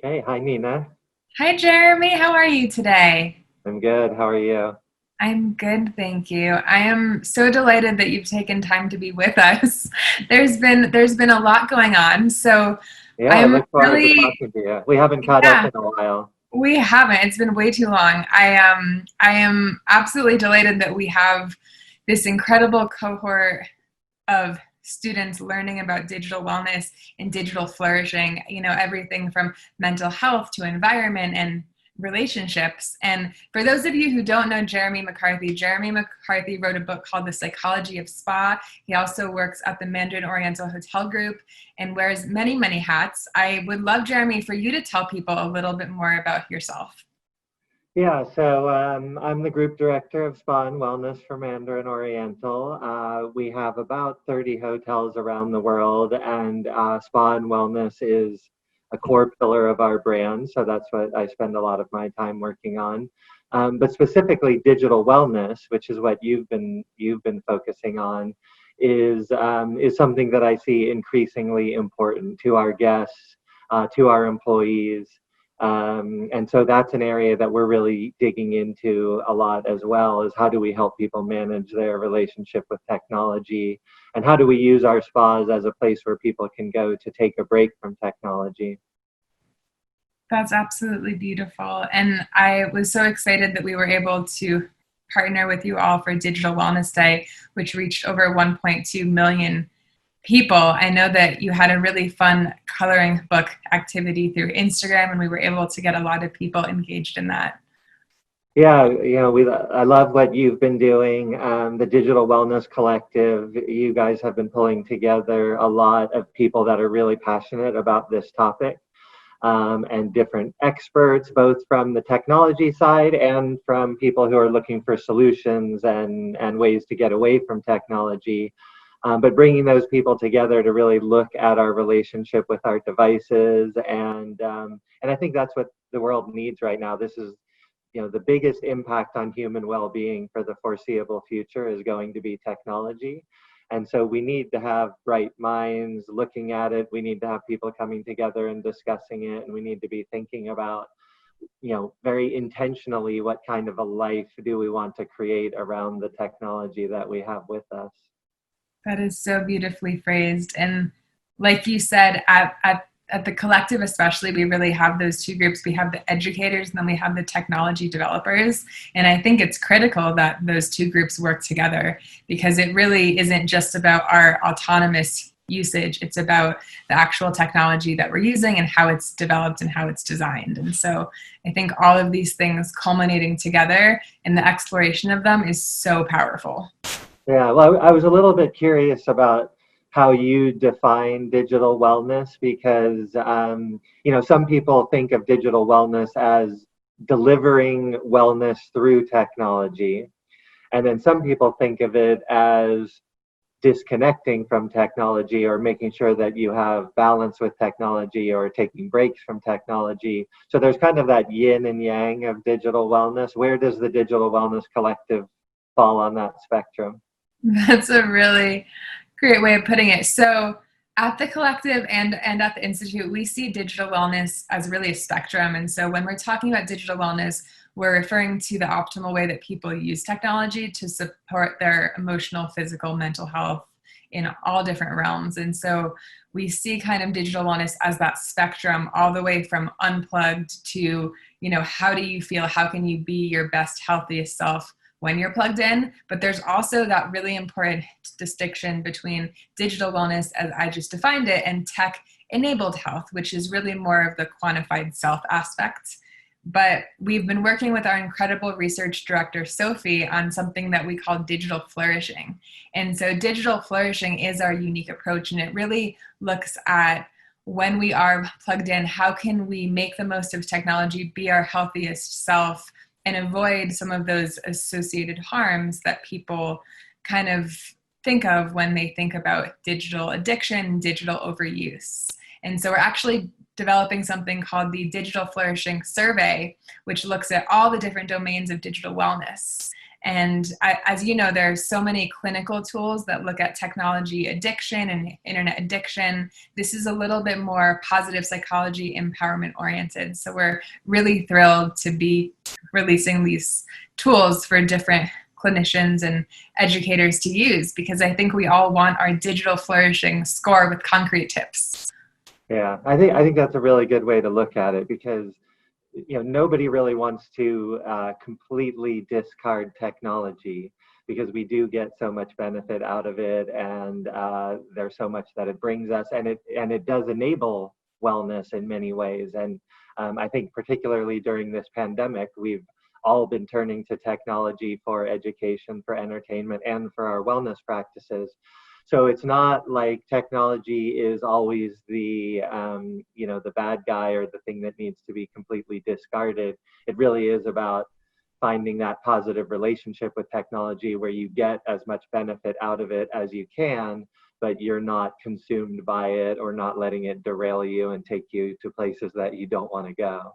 Hey, hi Nina. Hi, Jeremy. How are you today? I'm good. How are you? I'm good, thank you. I am so delighted that you've taken time to be with us. There's been a lot going on, so Yeah, I I'm look forward to really talking to you. We haven't caught up yeah. in a while. We haven't. It's been way too long. I am absolutely delighted that we have this incredible cohort of students learning about digital wellness and digital flourishing, everything from mental health to environment and relationships. And for those of you who don't know Jeremy McCarthy wrote a book called The Psychology of Spa. He also works at the Mandarin Oriental Hotel Group and wears many, many hats. I would love, Jeremy, for you to tell people a little bit more about yourself. I'm the group director of Spa and Wellness for Mandarin Oriental. We have about 30 hotels around the world, and Spa and Wellness is a core pillar of our brand. So that's what I spend a lot of my time working on. But specifically, digital wellness, which is what you've been focusing on, is something that I see increasingly important to our guests, to our employees. And so that's an area that we're really digging into a lot as well, is how do we help people manage their relationship with technology, and how do we use our spas as a place where people can go to take a break from technology. That's absolutely beautiful. And I was so excited that we were able to partner with you all for Digital Wellness Day, which reached over 1.2 million people. I know that you had a really fun coloring book activity through Instagram, and we were able to get a lot of people engaged in that. Yeah, I love what you've been doing. The Digital Wellness Collective, you guys have been pulling together a lot of people that are really passionate about this topic. And different experts, both from the technology side and from people who are looking for solutions and ways to get away from technology. But bringing those people together to really look at our relationship with our devices, and I think that's what the world needs right now. This is, the biggest impact on human well-being for the foreseeable future is going to be technology. And so we need to have bright minds looking at it. We need to have people coming together and discussing it. And we need to be thinking about, very intentionally, what kind of a life do we want to create around the technology that we have with us. That is so beautifully phrased. And like you said, at the collective, especially, we really have those two groups. We have the educators and then we have the technology developers. And I think it's critical that those two groups work together because it really isn't just about our autonomous usage. It's about the actual technology that we're using and how it's developed and how it's designed. And so I think all of these things culminating together and the exploration of them is so powerful. Yeah, well, I was a little bit curious about how you define digital wellness because, some people think of digital wellness as delivering wellness through technology. And then some people think of it as disconnecting from technology or making sure that you have balance with technology or taking breaks from technology. So there's kind of that yin and yang of digital wellness. Where does the Digital Wellness Collective fall on that spectrum? That's a really great way of putting it. So, at the collective and at the institute, we see digital wellness as really a spectrum. And so, when we're talking about digital wellness, we're referring to the optimal way that people use technology to support their emotional, physical, mental health in all different realms. And so, we see kind of digital wellness as that spectrum, all the way from unplugged to, how do you feel? How can you be your best, healthiest self when you're plugged in? But there's also that really important distinction between digital wellness, as I just defined it, and tech enabled health, which is really more of the quantified self aspect. But we've been working with our incredible research director, Sophie, on something that we call digital flourishing. And so digital flourishing is our unique approach, and it really looks at when we are plugged in, how can we make the most of technology, be our healthiest self, and avoid some of those associated harms that people kind of think of when they think about digital addiction, digital overuse. And so we're actually developing something called the Digital Flourishing Survey, which looks at all the different domains of digital wellness. And as you know, there are so many clinical tools that look at technology addiction and internet addiction. This is a little bit more positive psychology, empowerment oriented. So we're really thrilled to be releasing these tools for different clinicians and educators to use, because I think we all want our digital flourishing score with concrete tips. Yeah, I think that's a really good way to look at it, because nobody really wants to completely discard technology, because we do get so much benefit out of it, and there's so much that it brings us, and it does enable wellness in many ways. And I think particularly during this pandemic, we've all been turning to technology for education, for entertainment, and for our wellness practices. So it's not like technology is always the bad guy or the thing that needs to be completely discarded. It really is about finding that positive relationship with technology where you get as much benefit out of it as you can, but you're not consumed by it or not letting it derail you and take you to places that you don't want to go.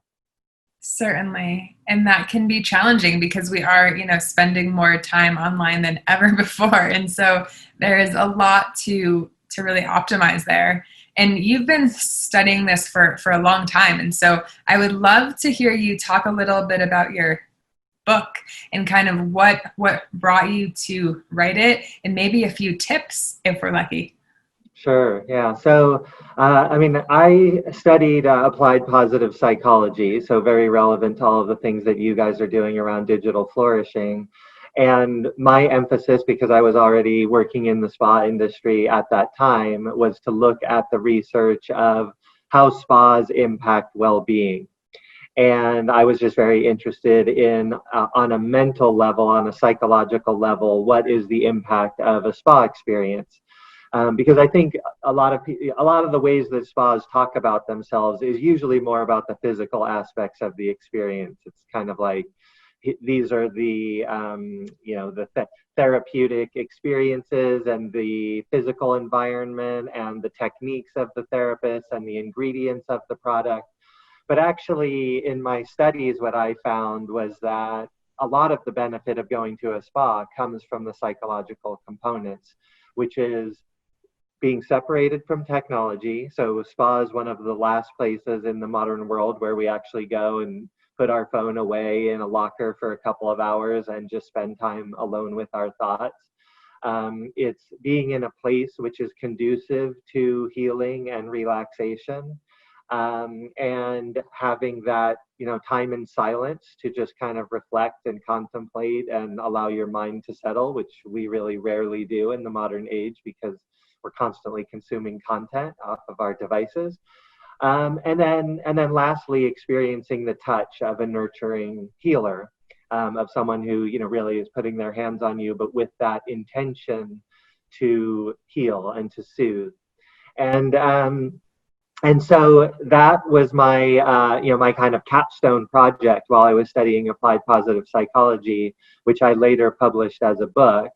Certainly. And that can be challenging because we are, spending more time online than ever before. And so there is a lot to really optimize there. And you've been studying this for a long time. And so I would love to hear you talk a little bit about your book and kind of what brought you to write it, and maybe a few tips if we're lucky. Sure, yeah. So, I studied applied positive psychology, so very relevant to all of the things that you guys are doing around digital flourishing. And my emphasis, because I was already working in the spa industry at that time, was to look at the research of how spas impact well-being. And I was just very interested in, on a mental level, on a psychological level, what is the impact of a spa experience? Because I think a lot of the ways that spas talk about themselves is usually more about the physical aspects of the experience. It's kind of like these are the therapeutic experiences and the physical environment and the techniques of the therapist and the ingredients of the product. But actually, in my studies, what I found was that a lot of the benefit of going to a spa comes from the psychological components, which is being separated from technology. So spa is one of the last places in the modern world where we actually go and put our phone away in a locker for a couple of hours and just spend time alone with our thoughts. It's being in a place which is conducive to healing and relaxation, and having that time in silence to just kind of reflect and contemplate and allow your mind to settle, which we really rarely do in the modern age because we're constantly consuming content off of our devices. And then lastly, experiencing the touch of a nurturing healer, of someone who really is putting their hands on you, but with that intention to heal and to soothe. And so that was my my kind of capstone project while I was studying applied positive psychology, which I later published as a book.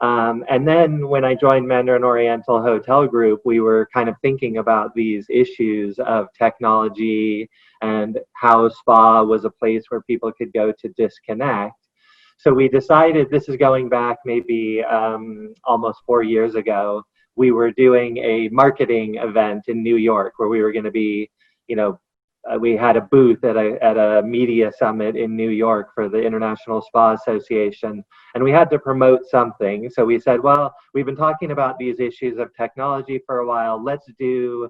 And then when I joined Mandarin Oriental Hotel Group, we were kind of thinking about these issues of technology and how spa was a place where people could go to disconnect. So we decided, this is going back maybe almost 4 years ago, we were doing a marketing event in New York where we were going to be, we had a booth at a media summit in New York for the International Spa Association, and we had to promote something. So we said, well, we've been talking about these issues of technology for a while. Let's do,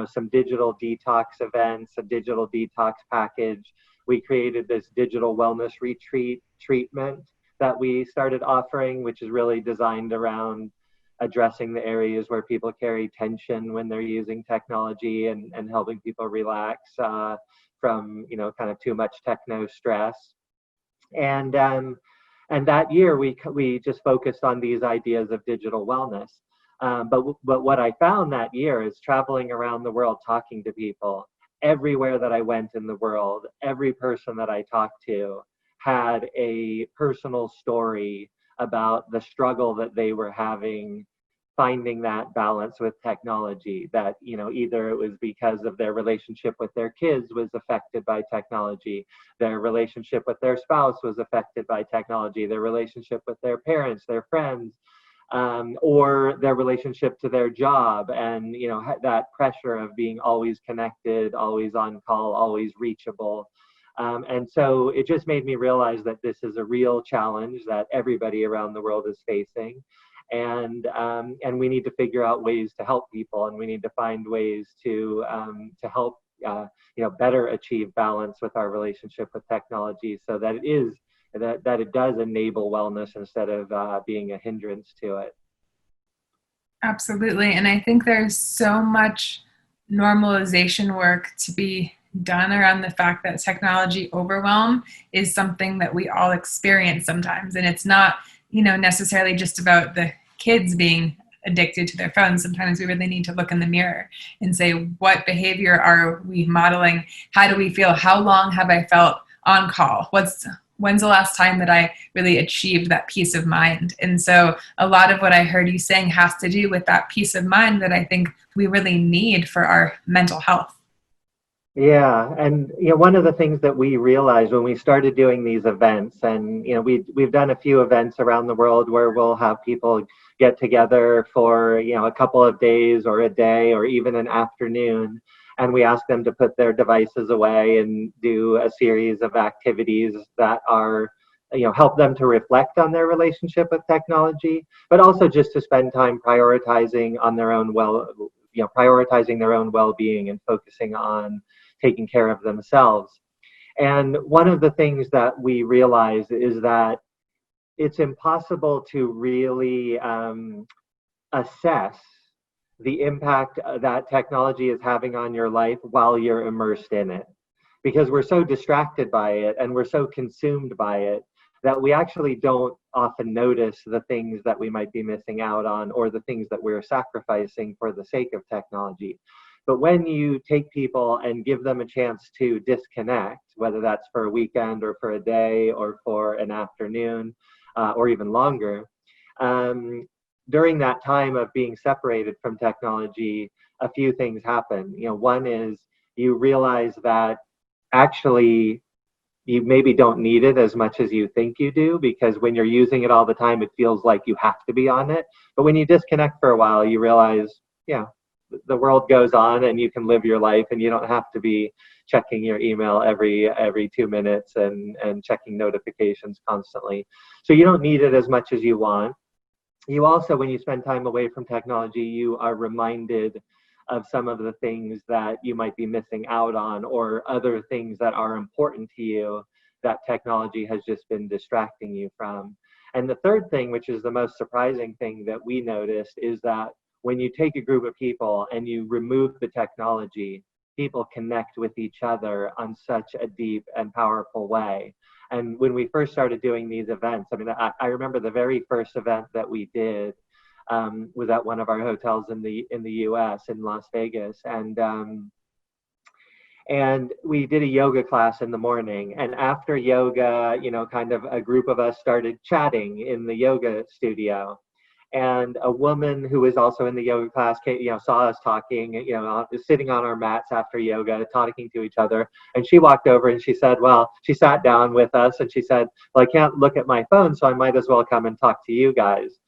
some digital detox events, a digital detox package. We created this digital wellness retreat treatment that we started offering, which is really designed around addressing the areas where people carry tension when they're using technology, and helping people relax from kind of too much techno stress. And that year we just focused on these ideas of digital wellness. But what I found that year is traveling around the world talking to people. Everywhere that I went in the world, every person that I talked to had a personal story about the struggle that they were having finding that balance with technology, that, either it was because of their relationship with their kids was affected by technology, their relationship with their spouse was affected by technology, their relationship with their parents, their friends, or their relationship to their job, and that pressure of being always connected, always on call, always reachable. And so it just made me realize that this is a real challenge that everybody around the world is facing, and we need to figure out ways to help people, and we need to find ways to help better achieve balance with our relationship with technology, so that it does enable wellness instead of being a hindrance to it. Absolutely. And I think there's so much normalization work to be done around the fact that technology overwhelm is something that we all experience sometimes. And it's not, necessarily just about the kids being addicted to their phones. Sometimes we really need to look in the mirror and say, what behavior are we modeling? How do we feel? How long have I felt on call? When's the last time that I really achieved that peace of mind? And so a lot of what I heard you saying has to do with that peace of mind that I think we really need for our mental health. Yeah, and one of the things that we realized when we started doing these events, and we've done a few events around the world where we'll have people get together for a couple of days or a day or even an afternoon, and we ask them to put their devices away and do a series of activities that are help them to reflect on their relationship with technology, but also just to spend time prioritizing their own well-being and focusing on taking care of themselves. And one of the things that we realize is that it's impossible to really assess the impact that technology is having on your life while you're immersed in it, because we're so distracted by it and we're so consumed by it that we actually don't often notice the things that we might be missing out on, or the things that we're sacrificing for the sake of technology. But when you take people and give them a chance to disconnect, whether that's for a weekend or for a day or for an afternoon or even longer, during that time of being separated from technology, a few things happen. One is you realize that actually you maybe don't need it as much as you think you do, because when you're using it all the time, it feels like you have to be on it. But when you disconnect for a while, you realize, yeah, the world goes on and you can live your life, and you don't have to be checking your email every 2 minutes and checking notifications constantly. So you don't need it as much as you want. You also, when you spend time away from technology, you are reminded of some of the things that you might be missing out on, or other things that are important to you that technology has just been distracting you from. And the third thing, which is the most surprising thing that we noticed, is that when you take a group of people and you remove the technology, people connect with each other on such a deep and powerful way. And when we first started doing these events, I remember the very first event that we did was at one of our hotels in the U.S. in Las Vegas, and we did a yoga class in the morning. And after yoga, kind of a group of us started chatting in the yoga studio. And a woman who was also in the yoga class saw us talking, sitting on our mats after yoga, talking to each other. And she walked over and she said, she sat down with us and she said, well, I can't look at my phone, so I might as well come and talk to you guys.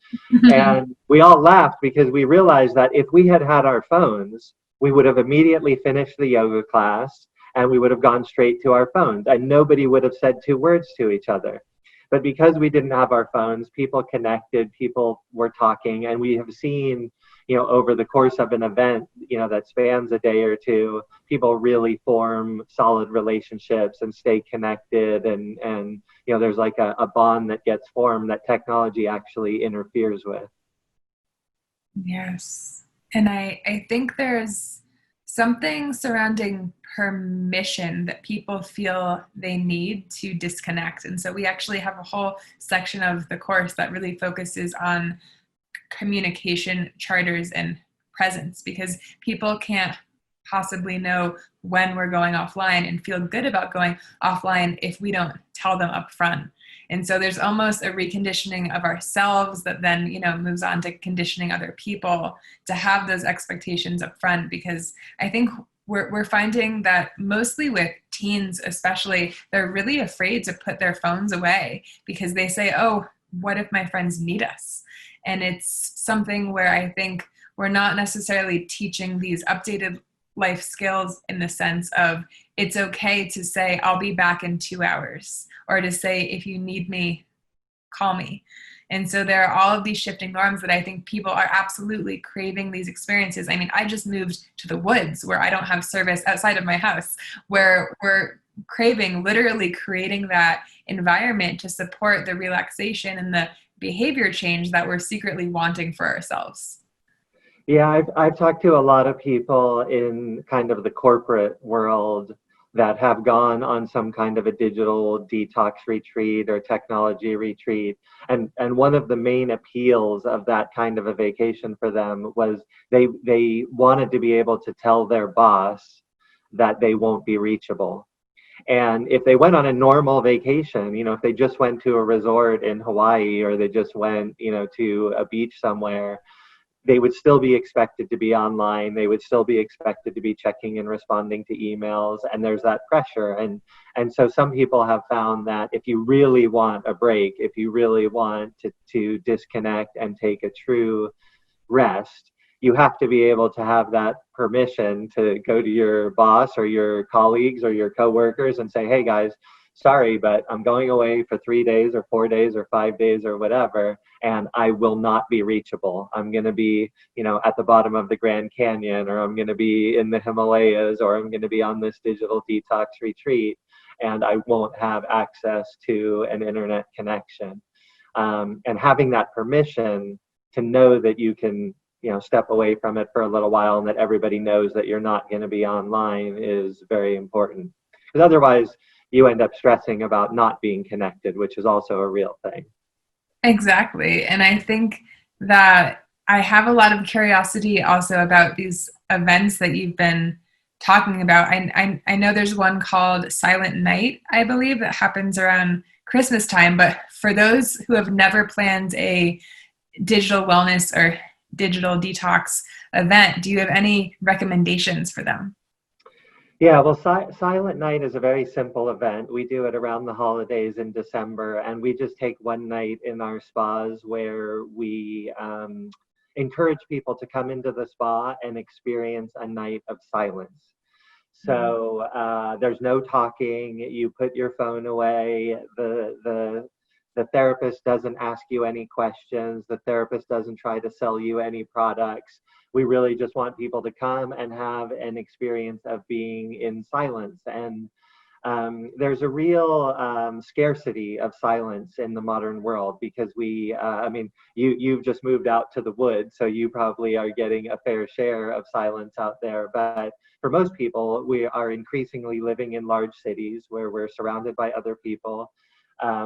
And we all laughed, because we realized that if we had had our phones, we would have immediately finished the yoga class and we would have gone straight to our phones, and nobody would have said two words to each other. But because we didn't have our phones, people connected, people were talking, and we have seen, over the course of an event, that spans a day or two, people really form solid relationships and stay connected, and there's like a bond that gets formed that technology actually interferes with. Yes. And I think there's something surrounding permission that people feel they need to disconnect. And so we actually have a whole section of the course that really focuses on communication charters and presence, because people can't possibly know when we're going offline and feel good about going offline if we don't tell them up front. And so there's almost a reconditioning of ourselves that then, moves on to conditioning other people to have those expectations up front, because I think we're finding that mostly with teens, especially, they're really afraid to put their phones away because they say, oh, what if my friends need us? And it's something where I think we're not necessarily teaching these updated life skills in the sense of it's okay to say, I'll be back in 2 hours, or to say, if you need me, call me. And so there are all of these shifting norms that I think people are absolutely craving these experiences. I mean, I just moved to the woods where I don't have service outside of my house, where we're craving, literally creating that environment to support the relaxation and the behavior change that we're secretly wanting for ourselves. Yeah, I've talked to a lot of people in kind of the corporate world that have gone on some kind of a digital detox retreat or technology retreat. And one of the main appeals of that kind of a vacation for them was they wanted to be able to tell their boss that they won't be reachable. And if they went on a normal vacation, if they just went to a resort in Hawaii, or they just went, to a beach somewhere, they would still be expected to be online. They would still be expected to be checking and responding to emails. And there's that pressure. And so some people have found that if you really want a break, if you really want to disconnect and take a true rest, you have to be able to have that permission to go to your boss or your colleagues or your coworkers and say, hey guys, sorry, but I'm going away for 3 days or 4 days or 5 days or whatever, and I will not be reachable. I'm going to be, at the bottom of the Grand Canyon, or I'm going to be in the Himalayas, or I'm going to be on this digital detox retreat, and I won't have access to an internet connection. And having that permission to know that you can, step away from it for a little while, and that everybody knows that you're not going to be online, is very important. Because otherwise, you end up stressing about not being connected, which is also a real thing. Exactly. And I think that I have a lot of curiosity also about these events that you've been talking about. I know there's one called Silent Night, I believe, that happens around Christmas time. But for those who have never planned a digital wellness or digital detox event, do you have any recommendations for them? Yeah, well, Silent Night is a very simple event. We do it around the holidays in December, and we just take one night in our spas where we encourage people to come into the spa and experience a night of silence. So there's no talking. You put your phone away. The therapist doesn't ask you any questions. The therapist doesn't try to sell you any products. We really just want people to come and have an experience of being in silence. And there's a real scarcity of silence in the modern world, because you've just moved out to the woods, so you probably are getting a fair share of silence out there. But for most people, we are increasingly living in large cities where we're surrounded by other people.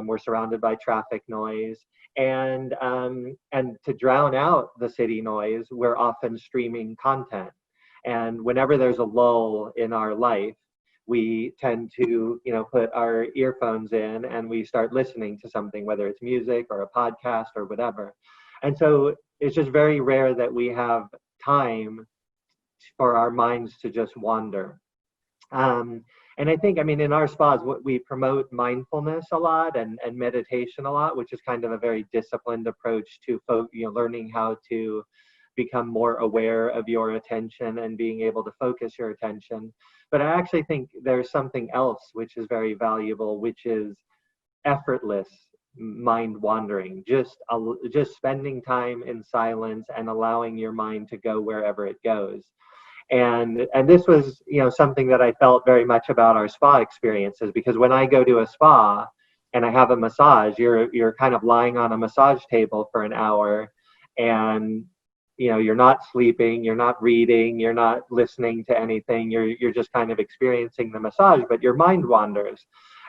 We're surrounded by traffic noise, and to drown out the city noise, we're often streaming content. And whenever there's a lull in our life, we tend to, put our earphones in and we start listening to something, whether it's music or a podcast or whatever. And so it's just very rare that we have time for our minds to just wander. And I think, in our spas, we promote mindfulness a lot and meditation a lot, which is kind of a very disciplined approach to learning how to become more aware of your attention and being able to focus your attention. But I actually think there's something else which is very valuable, which is effortless mind wandering, just spending time in silence and allowing your mind to go wherever it goes. And this was, something that I felt very much about our spa experiences, because when I go to a spa and I have a massage, you're kind of lying on a massage table for an hour, and you're not sleeping, you're not reading, you're not listening to anything, you're just kind of experiencing the massage, but your mind wanders.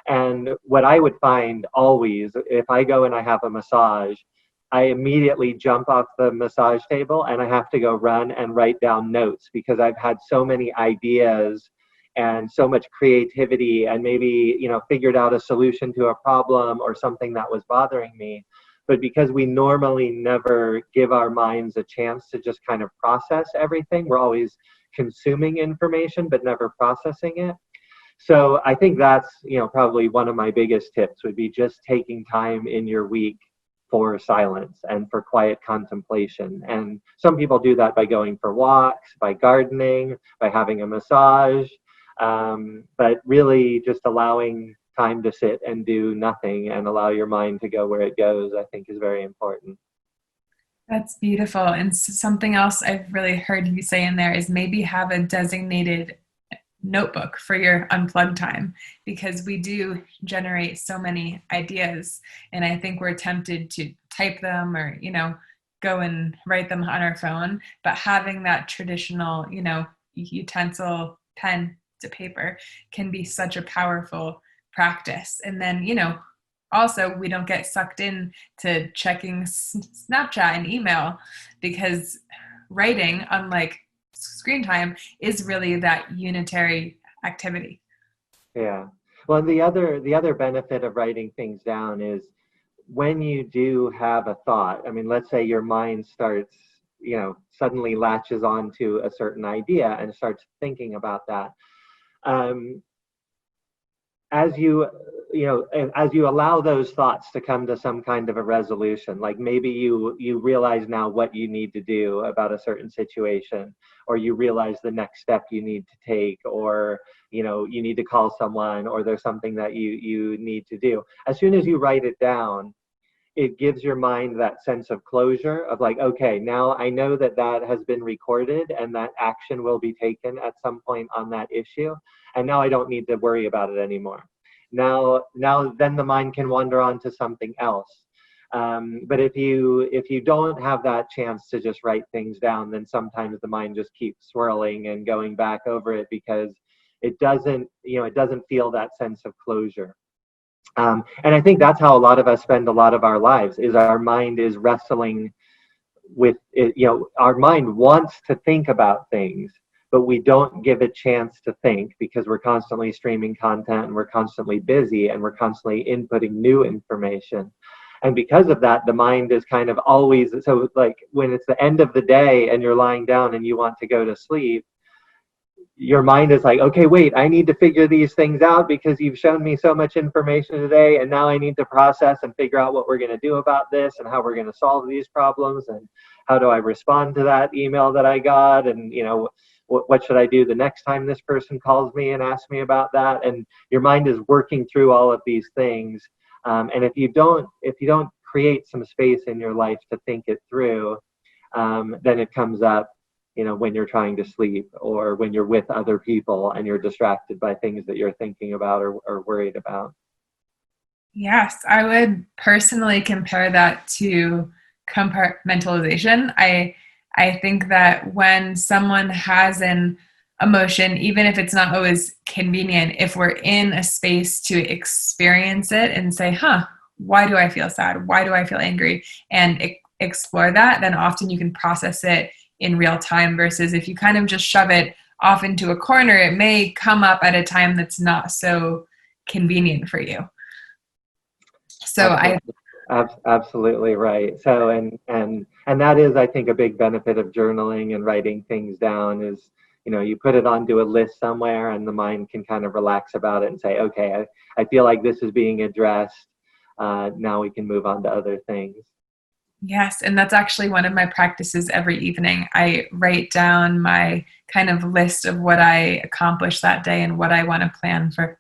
And what I would find always, if I go and I have a massage, I immediately jump off the massage table and I have to go run and write down notes, because I've had so many ideas and so much creativity, and maybe, figured out a solution to a problem or something that was bothering me. But because we normally never give our minds a chance to just kind of process everything, we're always consuming information but never processing it. So I think that's, probably one of my biggest tips would be just taking time in your week for silence and for quiet contemplation. And some people do that by going for walks, by gardening, by having a massage. But really just allowing time to sit and do nothing and allow your mind to go where it goes, I think is very important. That's beautiful. And something else I've really heard you say in there is maybe have a designated notebook for your unplugged time, because we do generate so many ideas, and I think we're tempted to type them or go and write them on our phone, but having that traditional utensil, pen to paper, can be such a powerful practice. And then also we don't get sucked in to checking Snapchat and email, because writing, unlike screen time, is really that unitary activity. Yeah. Well, the other benefit of writing things down is when you do have a thought. I mean, let's say your mind starts, suddenly latches onto a certain idea and starts thinking about that. As you as you allow those thoughts to come to some kind of a resolution, like maybe you realize now what you need to do about a certain situation, or you realize the next step you need to take, or you need to call someone, or there's something that you need to do. As soon as you write it down, it gives your mind that sense of closure of like, okay, now I know that has been recorded and that action will be taken at some point on that issue. And now I don't need to worry about it anymore. Now then the mind can wander on to something else. But if you don't have that chance to just write things down, then sometimes the mind just keeps swirling and going back over it because it doesn't feel that sense of closure. And I think that's how a lot of us spend a lot of our lives, is our mind is wrestling with it. Our mind wants to think about things, but we don't give it a chance to think because we're constantly streaming content and we're constantly busy and we're constantly inputting new information. And because of that, the mind is kind of always, so like when it's the end of the day and you're lying down and you want to go to sleep, your mind is like, okay, wait, I need to figure these things out because you've shown me so much information today, and now I need to process and figure out what we're going to do about this and how we're going to solve these problems, and how do I respond to that email that I got, and what should I do the next time this person calls me and asks me about that. And your mind is working through all of these things, and if you don't create some space in your life to think it through, then it comes up when you're trying to sleep, or when you're with other people and you're distracted by things that you're thinking about or worried about. Yes, I would personally compare that to compartmentalization. I think that when someone has an emotion, even if it's not always convenient, if we're in a space to experience it and say, why do I feel sad? Why do I feel angry? And explore that, then often you can process it in real time, versus if you kind of just shove it off into a corner, it may come up at a time that's not so convenient for you. So absolutely right. So and that is, I think, a big benefit of journaling and writing things down is, you put it onto a list somewhere and the mind can kind of relax about it and say, okay, I feel like this is being addressed. Now we can move on to other things. Yes, and that's actually one of my practices every evening. I write down my kind of list of what I accomplished that day and what I want to plan for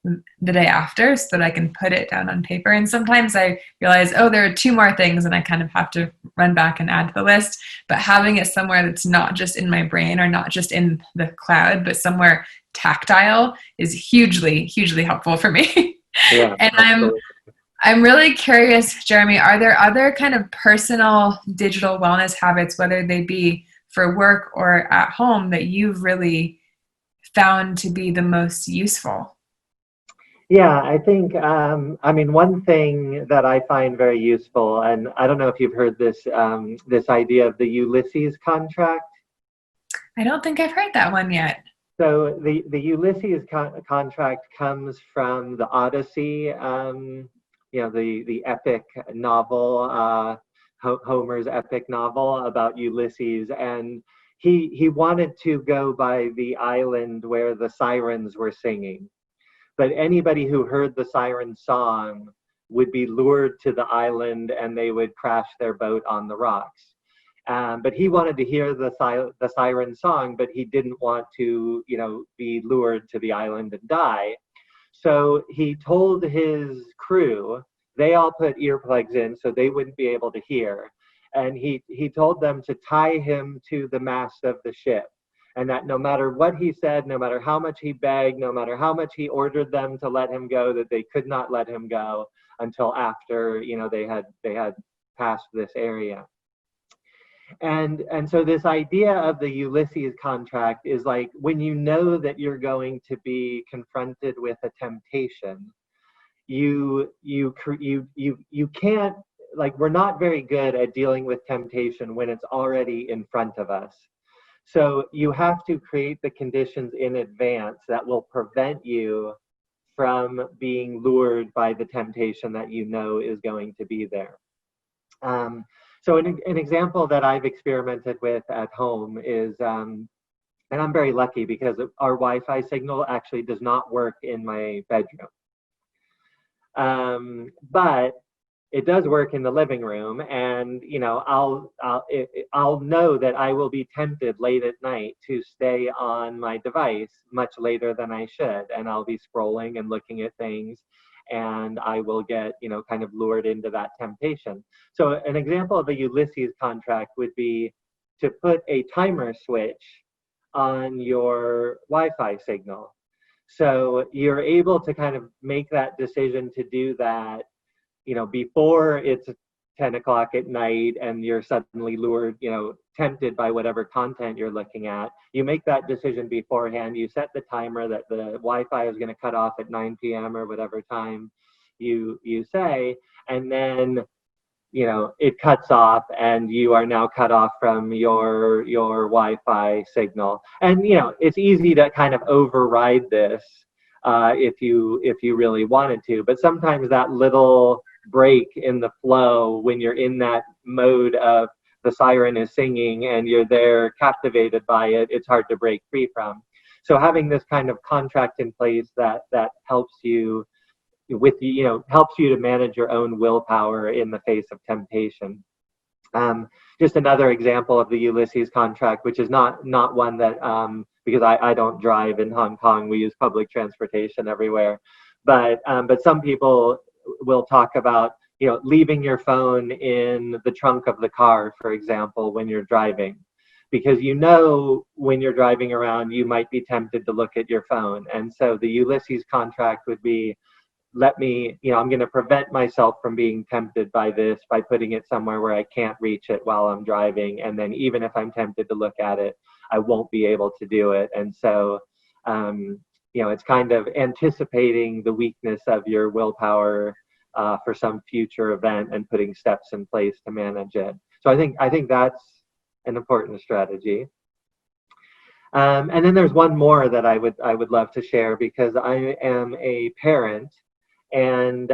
the day after, so that I can put it down on paper. And sometimes I realize, there are 2 more things, and I kind of have to run back and add to the list. But having it somewhere that's not just in my brain or not just in the cloud, but somewhere tactile is hugely, hugely helpful for me. Yeah, and I'm really curious, Jeremy, are there other kind of personal digital wellness habits, whether they be for work or at home, that you've really found to be the most useful? Yeah, I think, one thing that I find very useful, and I don't know if you've heard this idea of the Ulysses Contract. I don't think I've heard that one yet. So the Ulysses contract comes from the Odyssey, the epic novel, Homer's epic novel about Ulysses, and he wanted to go by the island where the sirens were singing, but anybody who heard the siren song would be lured to the island and they would crash their boat on the rocks. But he wanted to hear the siren song, but he didn't want to, be lured to the island and die. So he told his crew, they all put earplugs in so they wouldn't be able to hear. And he told them to tie him to the mast of the ship. And that no matter what he said, no matter how much he begged, no matter how much he ordered them to let him go, that they could not let him go until after, they had passed this area. And so this idea of the Ulysses contract is like when you know that you're going to be confronted with a temptation, you can't, like, we're not very good at dealing with temptation when it's already in front of us. So you have to create the conditions in advance that will prevent you from being lured by the temptation that you know is going to be there. So an example that I've experimented with at home is, and I'm very lucky because our Wi-Fi signal actually does not work in my bedroom. But it does work in the living room, and I'll know that I will be tempted late at night to stay on my device much later than I should, and I'll be scrolling and looking at things, and I will get kind of lured into that temptation. So an example of a Ulysses contract would be to put a timer switch on your Wi-Fi signal. So you're able to kind of make that decision to do that before it's 10 o'clock at night and you're suddenly lured, tempted by whatever content you're looking at. You make that decision beforehand. You set the timer that the Wi-Fi is going to cut off at 9 p.m. or whatever time you say, and then it cuts off and you are now cut off from your Wi-Fi signal. And it's easy to kind of override this if you really wanted to, but sometimes that little break in the flow when you're in that mode of the siren is singing and you're there captivated by it, it's hard to break free from. So having this kind of contract in place that helps you helps you to manage your own willpower in the face of temptation. Just another example of the Ulysses contract, which is not one that because I don't drive in Hong Kong, we use public transportation everywhere, but some people will talk about leaving your phone in the trunk of the car, for example, when you're driving, because when you're driving around you might be tempted to look at your phone. And so the Ulysses contract would be, I'm going to prevent myself from being tempted by this by putting it somewhere where I can't reach it while I'm driving, and then even if I'm tempted to look at it, I won't be able to do it. And so it's kind of anticipating the weakness of your willpower for some future event and putting steps in place to manage it. So I think that's an important strategy. And then there's one more that I would love to share, because I am a parent, and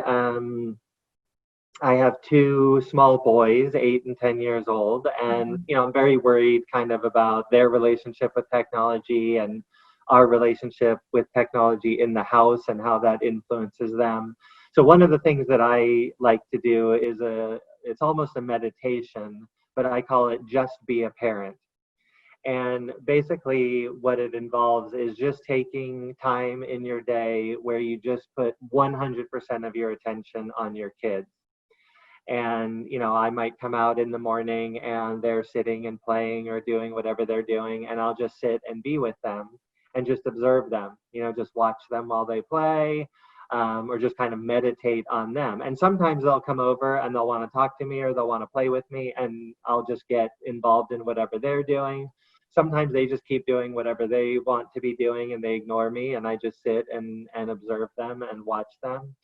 I have two small boys, 8 and 10 years old, and I'm very worried kind of about their relationship with technology and our relationship with technology in the house and how that influences them. So one of the things that I like to do is it's almost a meditation, but I call it Just Be a Parent. And basically what it involves is just taking time in your day where you just put 100% of your attention on your kids. And I might come out in the morning and they're sitting and playing or doing whatever they're doing, and I'll just sit and be with them and just observe them, just watch them while they play, or just kind of meditate on them. And sometimes they'll come over and they'll want to talk to me or they'll want to play with me, and I'll just get involved in whatever they're doing. Sometimes they just keep doing whatever they want to be doing and they ignore me, and I just sit and observe them and watch them.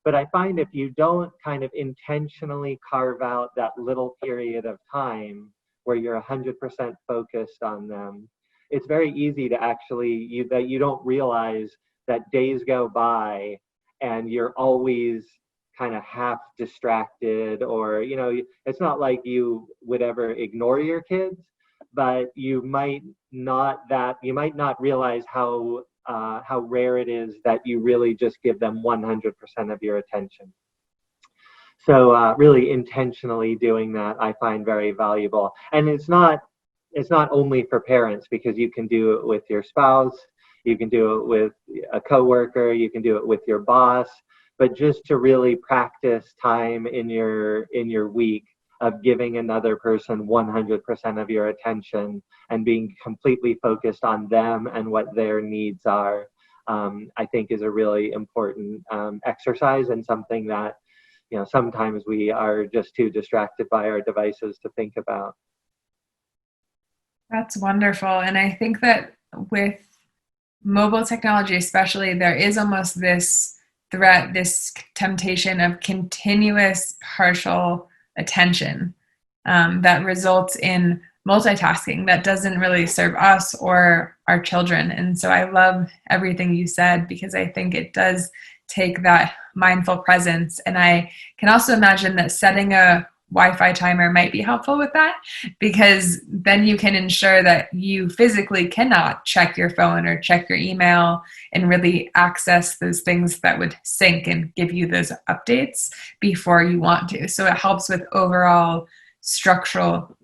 But I find if you don't kind of intentionally carve out that little period of time where you're 100% focused on them, it's very easy to actually, that you don't realize that days go by and you're always kind of half distracted, or it's not like you would ever ignore your kids, but you might not realize how rare it is that you really just give them 100% of your attention. So really intentionally doing that, I find very valuable. And it's not only for parents, because you can do it with your spouse, you can do it with a coworker, you can do it with your boss, but just to really practice time in your week of giving another person 100% of your attention and being completely focused on them and what their needs are, I think is a really important exercise, and something that sometimes we are just too distracted by our devices to think about. That's wonderful. And I think that with mobile technology, especially, there is almost this threat, this temptation of continuous partial attention that results in multitasking that doesn't really serve us or our children. And so I love everything you said, because I think it does take that mindful presence. And I can also imagine that setting a Wi-Fi timer might be helpful with that, because then you can ensure that you physically cannot check your phone or check your email and really access those things that would sync and give you those updates before you want to. So it helps with overall structural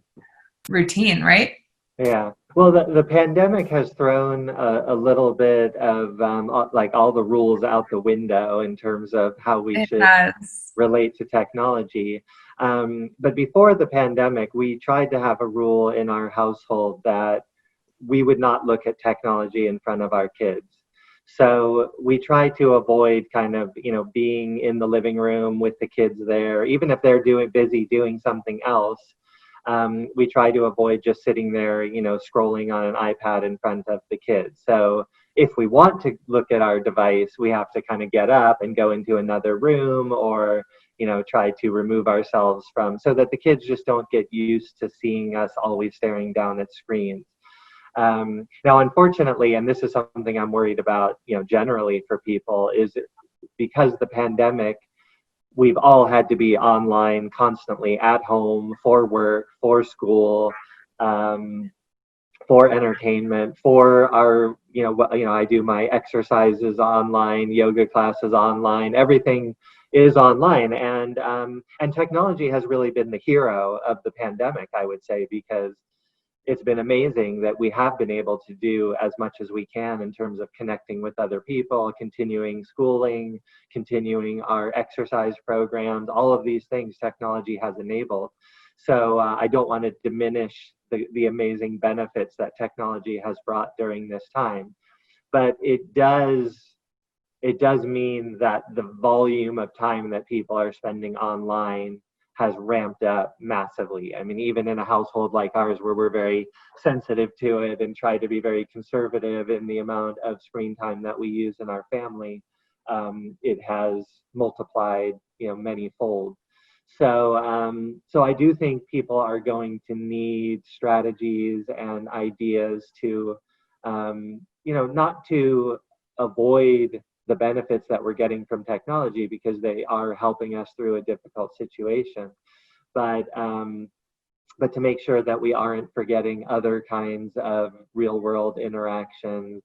routine, right? Yeah. Well, the pandemic has thrown a little bit of like all the rules out the window in terms of how we It should has. relate to technology. But before the pandemic, we tried to have a rule in our household that we would not look at technology in front of our kids. So we try to avoid kind of, being in the living room with the kids there, even if they're busy doing something else. We try to avoid just sitting there, scrolling on an iPad in front of the kids. So if we want to look at our device, we have to kind of get up and go into another room, or try to remove ourselves from, so that the kids just don't get used to seeing us always staring down at screens. Now, unfortunately, and this is something I'm worried about, generally for people, is because the pandemic, we've all had to be online constantly, at home, for work, for school, for entertainment, for our, I do my exercises online, yoga classes online, everything is online. And technology has really been the hero of the pandemic, I would say, because it's been amazing that we have been able to do as much as we can in terms of connecting with other people, continuing schooling, continuing our exercise programs. All of these things technology has enabled. So I don't want to diminish the amazing benefits that technology has brought during this time. But it does mean that the volume of time that people are spending online has ramped up massively. I mean, even in a household like ours, where we're very sensitive to it and try to be very conservative in the amount of screen time that we use in our family, it has multiplied, many-fold. So I do think people are going to need strategies and ideas to, not to avoid the benefits that we're getting from technology, because they are helping us through a difficult situation, but to make sure that we aren't forgetting other kinds of real world interactions,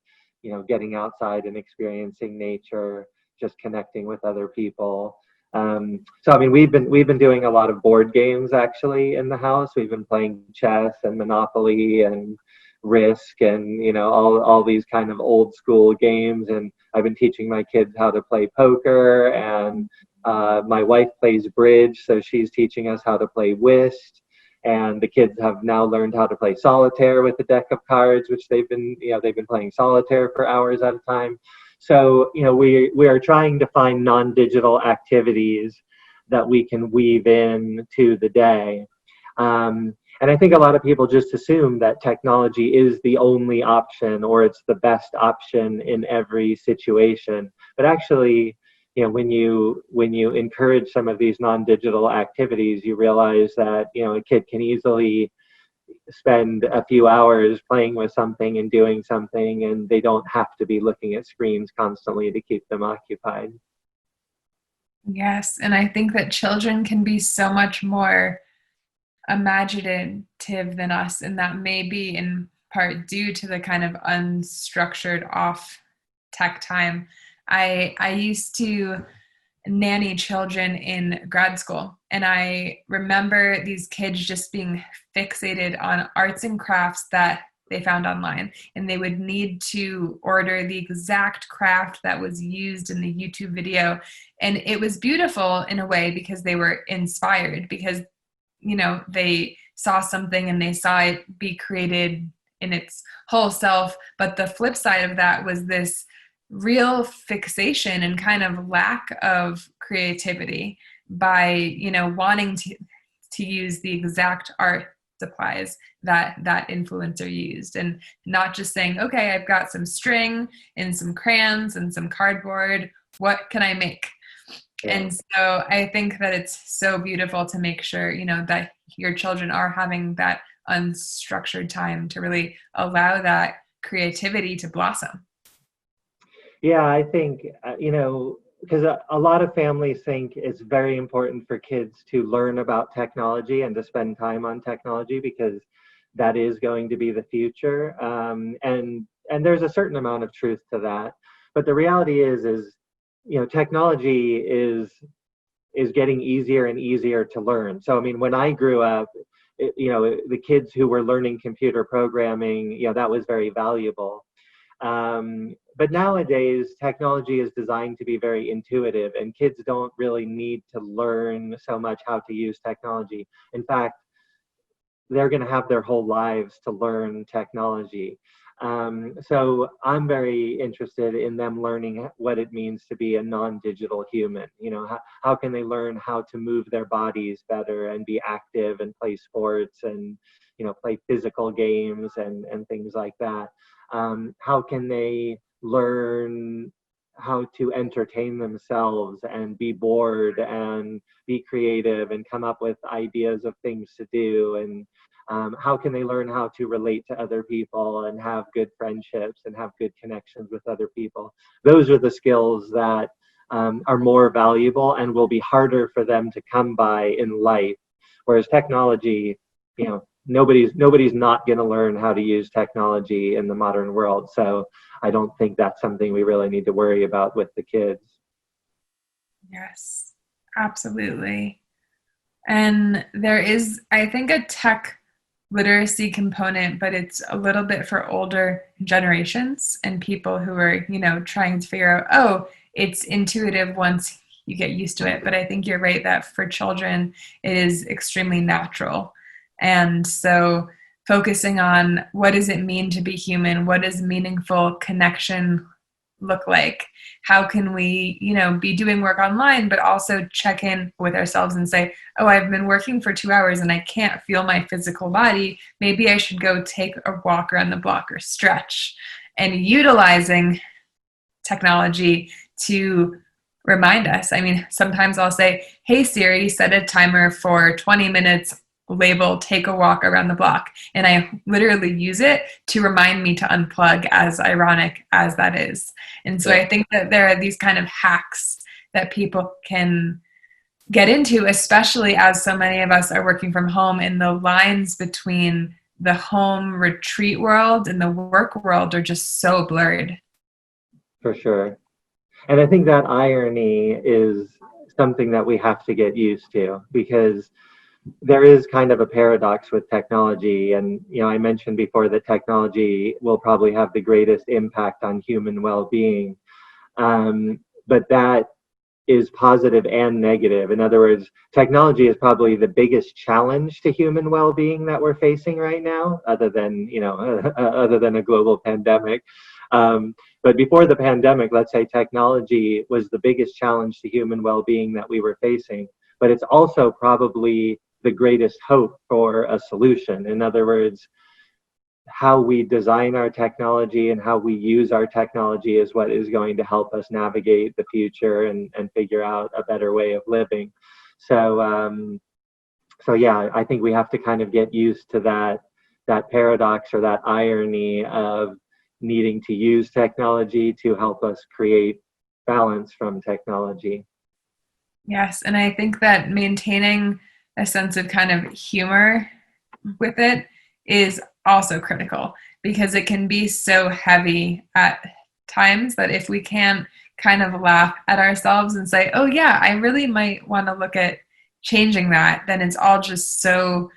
getting outside and experiencing nature, just connecting with other people. So I mean, we've been doing a lot of board games actually in the house. We've been playing chess and Monopoly and Risk, and all these kind of old school games. And I've been teaching my kids how to play poker, and my wife plays bridge, so she's teaching us how to play whist. And the kids have now learned how to play solitaire with a deck of cards, which they've been playing solitaire for hours at a time. So we are trying to find non-digital activities that we can weave in to the day. And I think a lot of people just assume that technology is the only option, or it's the best option in every situation. But actually, when you encourage some of these non-digital activities, you realize that a kid can easily spend a few hours playing with something and doing something, and they don't have to be looking at screens constantly to keep them occupied. Yes, and I think that children can be so much more imaginative than us, and that may be in part due to the kind of unstructured off tech time. I used to nanny children in grad school, and I remember these kids just being fixated on arts and crafts that they found online, and they would need to order the exact craft that was used in the YouTube video. And it was beautiful in a way because they were inspired, because they saw something and they saw it be created in its whole self. But the flip side of that was this real fixation and kind of lack of creativity by wanting to use the exact art supplies that influencer used, and not just saying, okay, I've got some string and some crayons and some cardboard, what can I make? And so I think that it's so beautiful to make sure, that your children are having that unstructured time to really allow that creativity to blossom. Yeah, I think, because a lot of families think it's very important for kids to learn about technology and to spend time on technology because that is going to be the future. And there's a certain amount of truth to that. But the reality is technology is getting easier and easier to learn. So I mean, when I grew up, the kids who were learning computer programming, that was very valuable. But nowadays, technology is designed to be very intuitive, and kids don't really need to learn so much how to use technology. In fact, they're going to have their whole lives to learn technology. So I'm very interested in them learning what it means to be a non-digital human. How can they learn how to move their bodies better and be active and play sports and, play physical games and things like that? How can they learn how to entertain themselves and be bored and be creative and come up with ideas of things to do? And how can they learn how to relate to other people and have good friendships and have good connections with other people? Those are the skills that are more valuable and will be harder for them to come by in life. Whereas technology, nobody's not going to learn how to use technology in the modern world. So I don't think that's something we really need to worry about with the kids. Yes, absolutely. And there is, I think, a tech literacy component, but it's a little bit for older generations and people who are, trying to figure out, oh, it's intuitive once you get used to it. But I think you're right that for children, it is extremely natural. And so focusing on what does it mean to be human? What does meaningful connection look like? How can we, be doing work online, but also check in with ourselves and say, oh, I've been working for 2 hours and I can't feel my physical body. Maybe I should go take a walk around the block or stretch, and utilizing technology to remind us. I mean, sometimes I'll say, hey, Siri, set a timer for 20 minutes, label, take a walk around the block. And I literally use it to remind me to unplug, as ironic as that is. And so I think that there are these kind of hacks that people can get into, especially as so many of us are working from home, and the lines between the home retreat world and the work world are just so blurred. For sure. And I think that irony is something that we have to get used to, because there is kind of a paradox with technology. And, I mentioned before that technology will probably have the greatest impact on human well-being. But that is positive and negative. In other words, technology is probably the biggest challenge to human well-being that we're facing right now, other than, other than a global pandemic. But before the pandemic, let's say technology was the biggest challenge to human well-being that we were facing, but it's also probably the greatest hope for a solution. In other words, how we design our technology and how we use our technology is what is going to help us navigate the future and figure out a better way of living. So yeah, I think we have to kind of get used to that that paradox or that irony of needing to use technology to help us create balance from technology. Yes, and I think that maintaining a sense of kind of humor with it is also critical, because it can be so heavy at times that if we can't kind of laugh at ourselves and say, oh yeah, I really might want to look at changing that, then it's all just so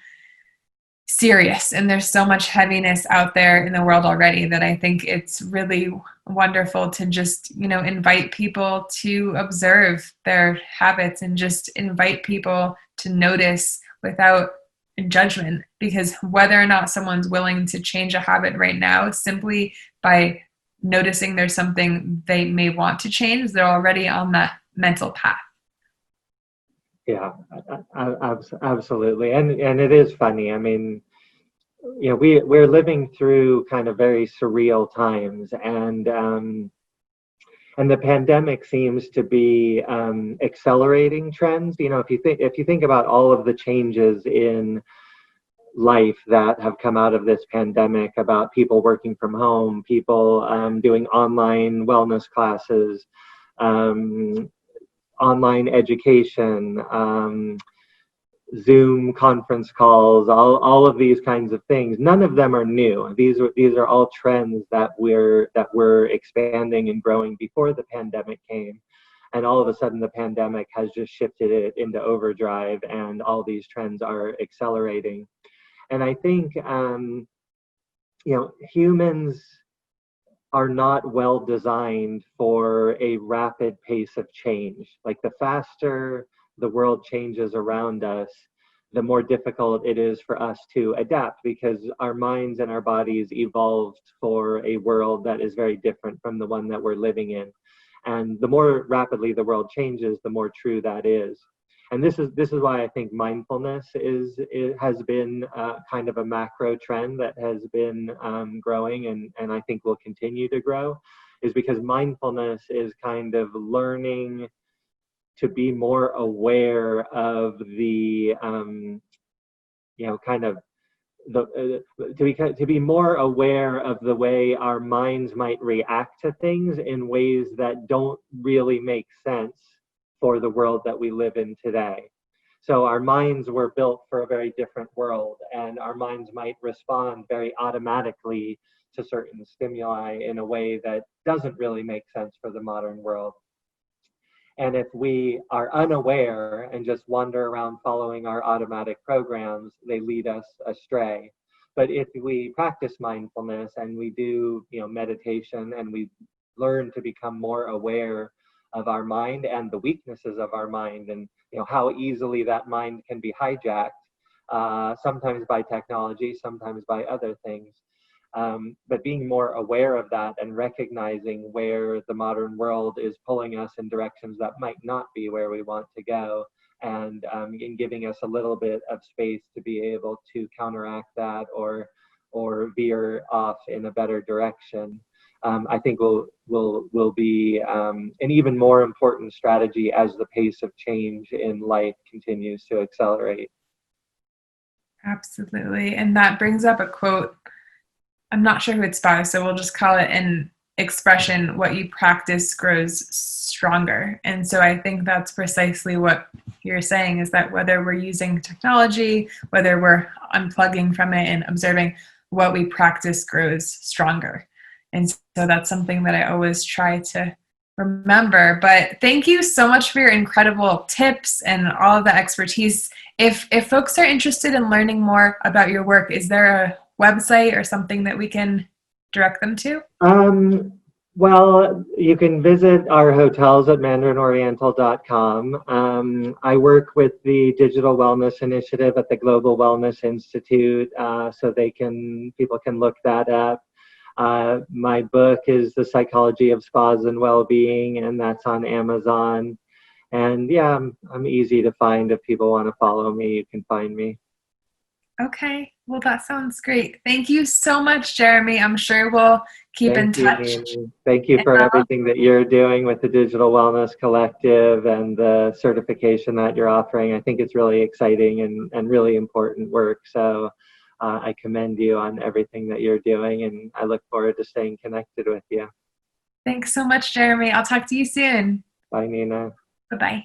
serious, and there's so much heaviness out there in the world already that I think it's really wonderful to just, invite people to observe their habits and just invite people to notice without judgment, because whether or not someone's willing to change a habit right now, simply by noticing there's something they may want to change, they're already on the mental path. Yeah, absolutely. And it is funny. I mean, we're living through kind of very surreal times, and the pandemic seems to be accelerating trends. If you think about all of the changes in life that have come out of this pandemic, about people working from home, people doing online wellness classes, online education, Zoom conference calls, all of these kinds of things. None of them are new. These are all trends that were expanding and growing before the pandemic came. And all of a sudden the pandemic has just shifted it into overdrive, and all these trends are accelerating. And I think humans are not well designed for a rapid pace of change. Like, the faster the world changes around us, the more difficult it is for us to adapt, because our minds and our bodies evolved for a world that is very different from the one that we're living in. And the more rapidly the world changes, the more true that is. And this is why I think mindfulness has been kind of a macro trend that has been growing, and I think will continue to grow, is because mindfulness is kind of learning to be more aware of the to be more aware of the way our minds might react to things in ways that don't really make sense for the world that we live in today. So our minds were built for a very different world, and our minds might respond very automatically to certain stimuli in a way that doesn't really make sense for the modern world. And if we are unaware and just wander around following our automatic programs, they lead us astray. But if we practice mindfulness and we do, meditation, and we learn to become more aware of our mind and the weaknesses of our mind, and how easily that mind can be hijacked, sometimes by technology, sometimes by other things. But being more aware of that and recognizing where the modern world is pulling us in directions that might not be where we want to go, and giving us a little bit of space to be able to counteract that or veer off in a better direction, I think will be an even more important strategy as the pace of change in life continues to accelerate. Absolutely. And that brings up a quote. I'm not sure who it's by, so we'll just call it an expression: what you practice grows stronger. And so I think that's precisely what you're saying, is that whether we're using technology, whether we're unplugging from it and observing, what we practice grows stronger. And so that's something that I always try to remember. But thank you so much for your incredible tips and all of the expertise. If folks are interested in learning more about your work, is there a website or something that we can direct them to? Well, you can visit our hotels at mandarinoriental.com. I work with the Digital Wellness Initiative at the Global Wellness Institute, so people can look that up. My book is The Psychology of Spas and Wellbeing, and that's on Amazon. And yeah, I'm easy to find. If people want to follow me, you can find me. Okay, well, that sounds great. Thank you so much, Jeremy. I'm sure we'll keep in touch. Thank you for everything that you're doing with the Digital Wellness Collective and the certification that you're offering. I think it's really exciting and really important work. So I commend you on everything that you're doing, and I look forward to staying connected with you. Thanks so much, Jeremy. I'll talk to you soon. Bye, Nina. Bye-bye.